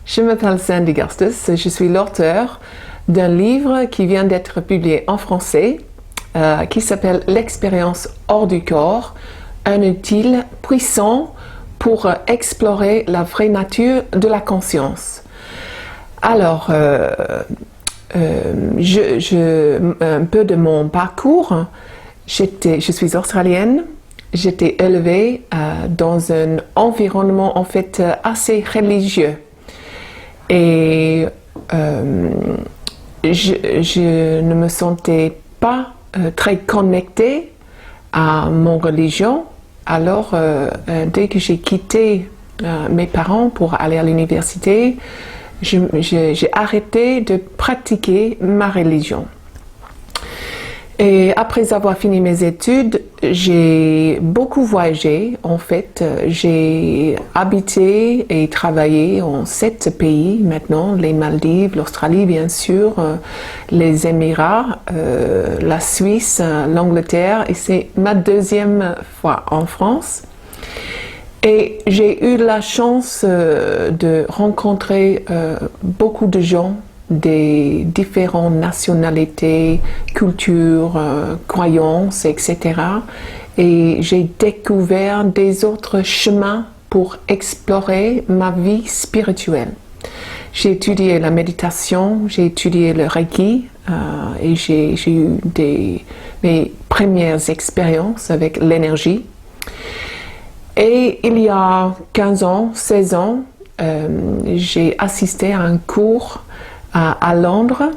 Je m'appelle Sandy Gastus, je suis l'auteur d'un livre qui vient d'être publié en français qui s'appelle L'expérience hors du corps, un outil puissant pour explorer la vraie nature de la conscience. Alors, un peu de mon parcours, je suis australienne, j'étais élevée dans un environnement en fait assez religieux. Et je ne me sentais pas très connectée à mon religion. Alors, dès que j'ai quitté mes parents pour aller à l'université, j'ai arrêté de pratiquer ma religion. Et après avoir fini mes études, j'ai beaucoup voyagé. En fait, j'ai habité et travaillé en 7 pays maintenant, les Maldives, l'Australie bien sûr, les Émirats, la Suisse, l'Angleterre, et c'est ma 2e fois en France. Et j'ai eu la chance de rencontrer beaucoup de gens des différentes nationalités, cultures, croyances, etc. Et j'ai découvert des autres chemins pour explorer ma vie spirituelle. J'ai étudié la méditation, j'ai étudié le Reiki et j'ai eu mes premières expériences avec l'énergie. Et il y a 15 ans, 16 ans, j'ai assisté à un cours à Londres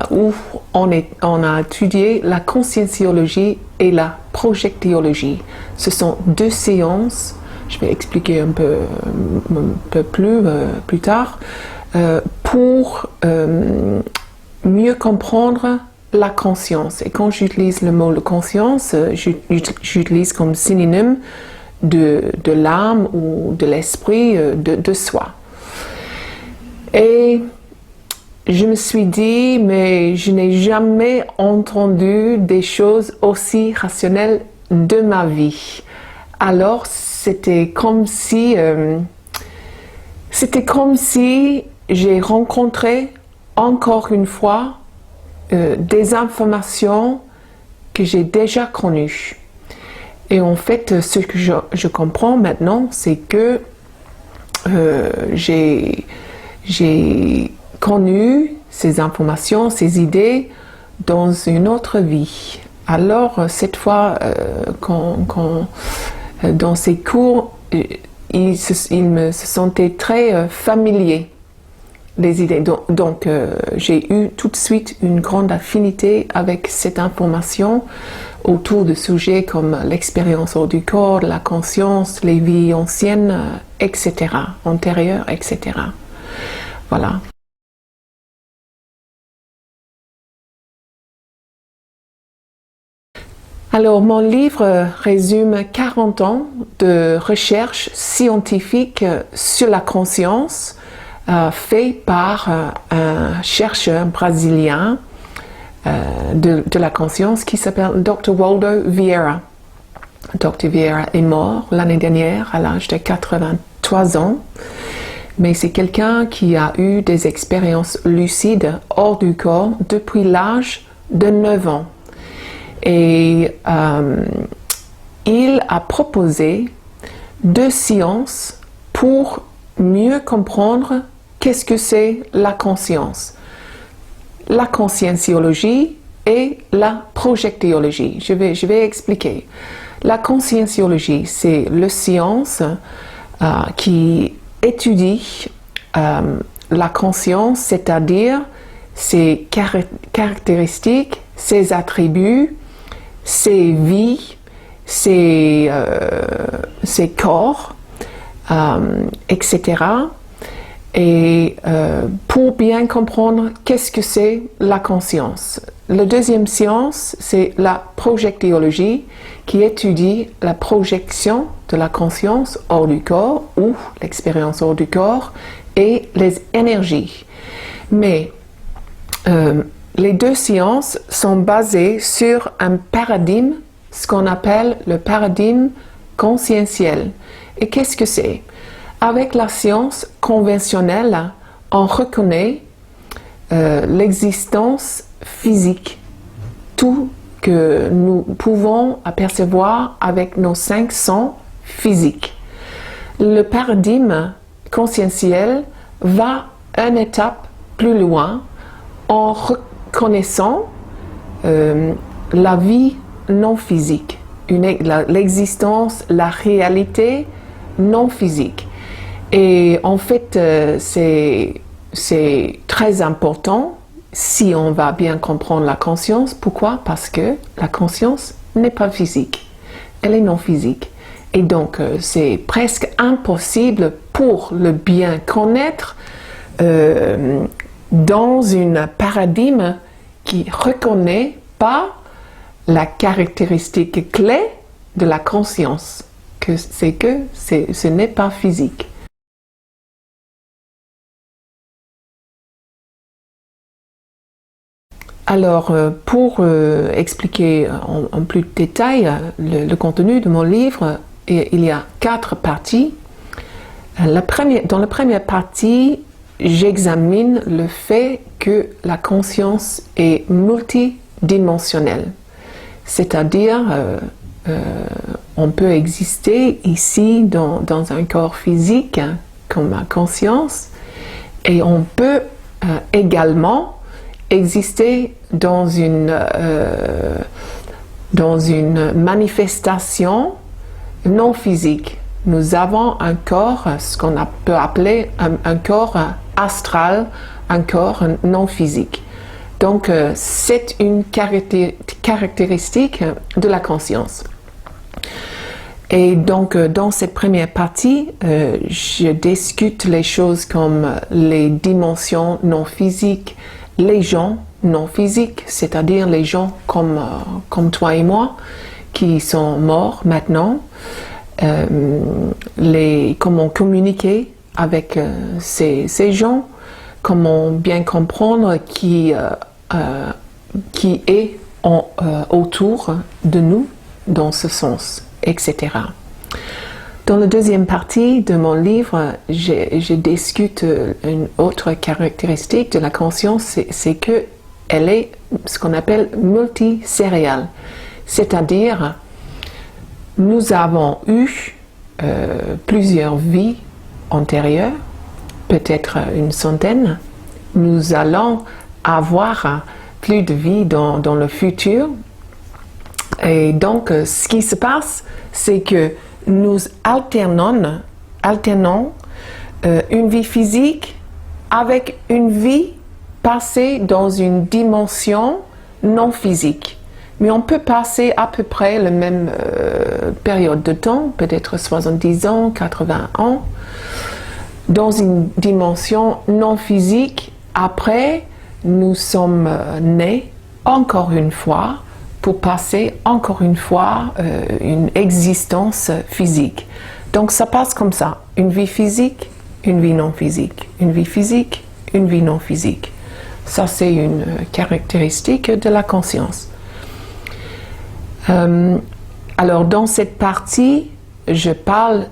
où on a étudié la conscienciologie et la projectiologie. Ce sont 2 séances, je vais expliquer un peu plus tard, pour mieux comprendre la conscience. Et quand j'utilise le mot conscience, j'utilise comme synonyme de l'âme ou de l'esprit, de soi. Et je me suis dit, mais je n'ai jamais entendu des choses aussi rationnelles de ma vie. Alors, c'était comme si j'ai rencontré encore une fois des informations que j'ai déjà connues. Et en fait, ce que je comprends maintenant, c'est que j'ai connu ces informations, ces idées dans une autre vie. Alors, cette fois, dans ces cours, il me se sentait très familier, les idées. Donc, j'ai eu tout de suite une grande affinité avec cette information autour de sujets comme l'expérience hors du corps, la conscience, les vies anciennes, etc., antérieures, etc. Voilà. Alors, mon livre résume 40 ans de recherche scientifique sur la conscience fait par un chercheur brésilien de la conscience qui s'appelle Dr. Waldo Vieira. Dr. Vieira est mort l'année dernière à l'âge de 83 ans. Mais c'est quelqu'un qui a eu des expériences lucides hors du corps depuis l'âge de 9 ans. Et il a proposé 2 sciences pour mieux comprendre qu'est-ce que c'est la conscience. La conscienciologie et la projectiologie. Je vais expliquer. La conscienciologie, c'est la science qui étudie la conscience, c'est-à-dire ses caractéristiques, ses attributs, ses vies, ses ses corps, etc. Et pour bien comprendre qu'est-ce que c'est la conscience. La deuxième science, c'est la projectiologie qui étudie la projection de la conscience hors du corps ou l'expérience hors du corps et les énergies. Mais les deux sciences sont basées sur un paradigme, ce qu'on appelle le paradigme conscientiel. Et qu'est-ce que c'est? Avec la science conventionnelle, on reconnaît l'existence physique, tout que nous pouvons apercevoir avec nos 5 sens physiques. Le paradigme conscientiel va une étape plus loin en reconnaissant la vie non physique, l'existence, la réalité non physique. Et en fait, c'est très important si on va bien comprendre la conscience. Pourquoi? Parce que la conscience n'est pas physique, elle est non physique. Et donc, c'est presque impossible pour le bien connaître dans un paradigme qui ne reconnaît pas la caractéristique clé de la conscience, que ce n'est pas physique. Alors, pour expliquer en plus de détails le contenu de mon livre, il y a 4 parties. Dans la première partie, j'examine le fait que la conscience est multidimensionnelle. C'est-à-dire, on peut exister ici dans un corps physique comme ma conscience, et on peut également exister dans une manifestation non physique. Nous avons un corps, ce qu'on peut appeler un corps astral, un corps non physique. Donc, c'est une caractéristique de la conscience. Et donc, dans cette première partie, je discute les choses comme les dimensions non physiques, les gens non physiques, c'est-à-dire les gens comme toi et moi, qui sont morts maintenant, comment communiquer avec ces gens, comment bien comprendre qui est autour de nous dans ce sens, etc. Dans la deuxième partie de mon livre, je discute une autre caractéristique de la conscience, c'est qu'elle est ce qu'on appelle multisérielle. C'est-à-dire, nous avons eu plusieurs vies antérieures, peut-être une centaine. Nous allons avoir plus de vies dans le futur. Et donc, ce qui se passe, c'est que nous alternons une vie physique avec une vie passée dans une dimension non physique. Mais on peut passer à peu près la même période de temps, peut-être 70 ans, 80 ans, dans une dimension non physique. Après, nous sommes nés encore une fois pour passer encore une fois une existence physique. Donc ça passe comme ça, une vie physique, une vie non physique, une vie physique, une vie non physique. Ça c'est une caractéristique de la conscience. Alors dans cette partie, je parle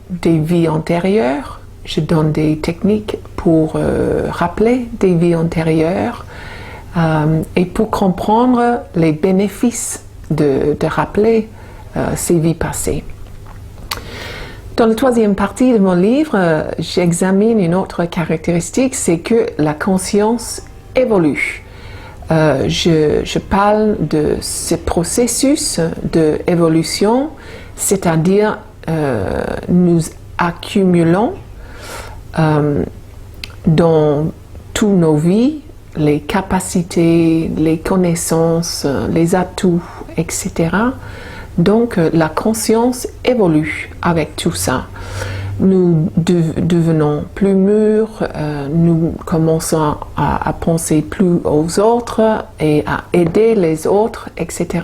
des vies antérieures, je donne des techniques pour rappeler des vies antérieures, et pour comprendre les bénéfices de rappeler ces vies passées. Dans la troisième partie de mon livre, j'examine une autre caractéristique, c'est que la conscience évolue. Je parle de ce processus d'évolution, c'est-à-dire nous accumulons dans toutes nos vies les capacités, les connaissances, les atouts, etc., Donc la conscience évolue avec tout ça. Nous devenons plus mûrs, nous commençons à penser plus aux autres et à aider les autres, etc.